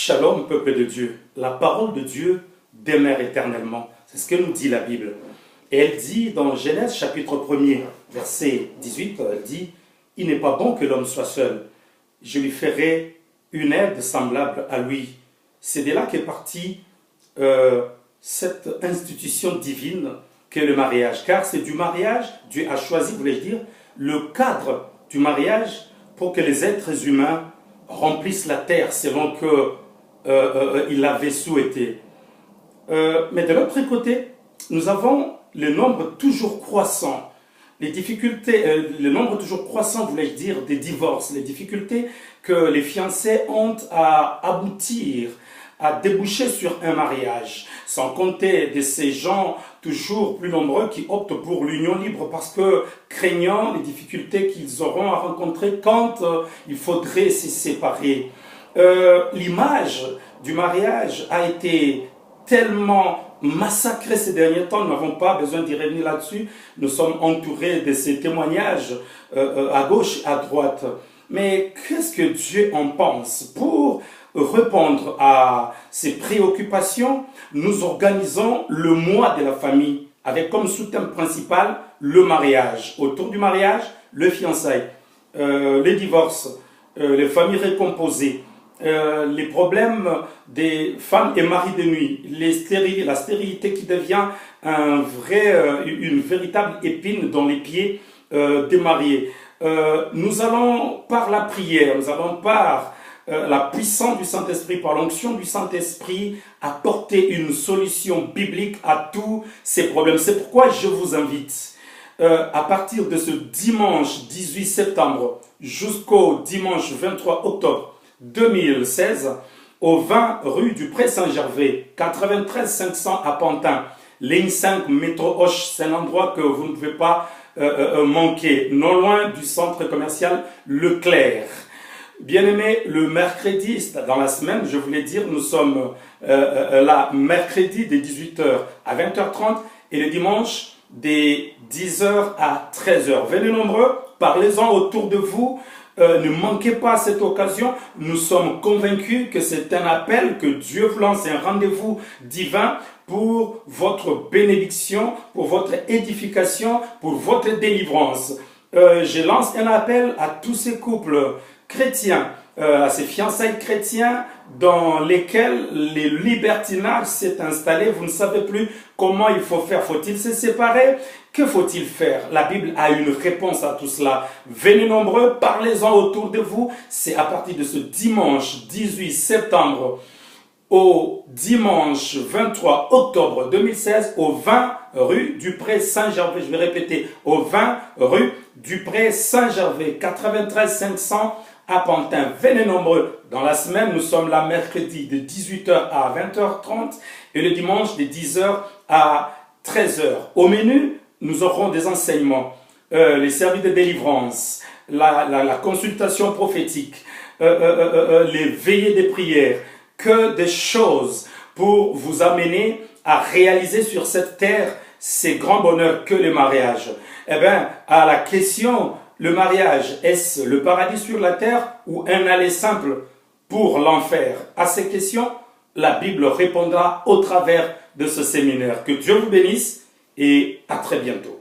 Shalom, peuple de Dieu. La parole de Dieu demeure éternellement. C'est ce que nous dit la Bible. Et elle dit dans Genèse chapitre 1er, verset 18, elle dit « Il n'est pas bon que l'homme soit seul. Je lui ferai une aide semblable à lui. » C'est de là qu'est partie cette institution divine qu'est le mariage. Car c'est du mariage, Dieu a choisi, voulais-je dire, le cadre du mariage pour que les êtres humains remplissent la terre selon qu'il l'avait souhaité. Mais de l'autre côté, nous avons le nombre toujours croissant, les difficultés, le nombre toujours croissant, voulais-je dire, des divorces, les difficultés que les fiancés ont à aboutir, à déboucher sur un mariage, sans compter de ces gens toujours plus nombreux qui optent pour l'union libre parce que craignant les difficultés qu'ils auront à rencontrer quand il faudrait se séparer. L'image du mariage a été tellement massacrée ces derniers temps, nous n'avons pas besoin d'y revenir là-dessus, nous sommes entourés de ces témoignages à gauche, à droite. Mais qu'est-ce que Dieu en pense? Pour répondre à ces préoccupations, nous organisons le mois de la famille avec comme sous-thème principal le mariage. Autour du mariage, le fiançailles, les divorces, les familles recomposées, les problèmes des femmes et maris de nuit, la stérilité qui devient une véritable épine dans les pieds des mariés. Nous allons par la prière, nous allons par la puissance du Saint-Esprit, par l'onction du Saint-Esprit, apporter une solution biblique à tous ces problèmes. C'est pourquoi je vous invite à partir de ce dimanche 18 septembre jusqu'au dimanche 23 octobre 2016, au 20 rue du Pré Saint-Gervais, 93 500 à Pantin, ligne 5 métro Hoche. C'est un endroit que vous ne pouvez pas manquer, non loin du centre commercial Leclerc. Bien-aimés, le mercredi, dans la semaine, je voulais dire, nous sommes là, mercredi de 18h à 20h30 et le dimanche des 10h à 13h. Venez nombreux, parlez-en autour de vous. Ne manquez pas cette occasion. Nous sommes convaincus que c'est un appel que Dieu vous lance, un rendez-vous divin pour votre bénédiction, pour votre édification, pour votre délivrance. Je lance un appel à tous ces couples chrétiens, à ces fiançailles chrétiens dans lesquels les libertinages s'est installé. Vous ne savez plus comment il faut faire. Faut-il se séparer? Que faut-il faire? La Bible a une réponse à tout cela. Venez nombreux, parlez-en autour de vous. C'est à partir de ce dimanche 18 septembre au dimanche 23 octobre 2016 au 20 rue du Pré Saint-Gervais. Je vais répéter, au 20 rue du Pré Saint-Gervais, 93 500 à Pantin. Venez nombreux. Dans la semaine, nous sommes là mercredi de 18h à 20h30 et le dimanche de 10h à 13h. Au menu, nous aurons des enseignements, les services de délivrance, la consultation prophétique, les veillées de prière, que des choses pour vous amener à réaliser sur cette terre ces grands bonheurs que le mariage. Eh bien, à la question, le mariage, est-ce le paradis sur la terre ou un aller simple pour l'enfer? À ces questions, la Bible répondra au travers de ce séminaire. Que Dieu vous bénisse et à très bientôt.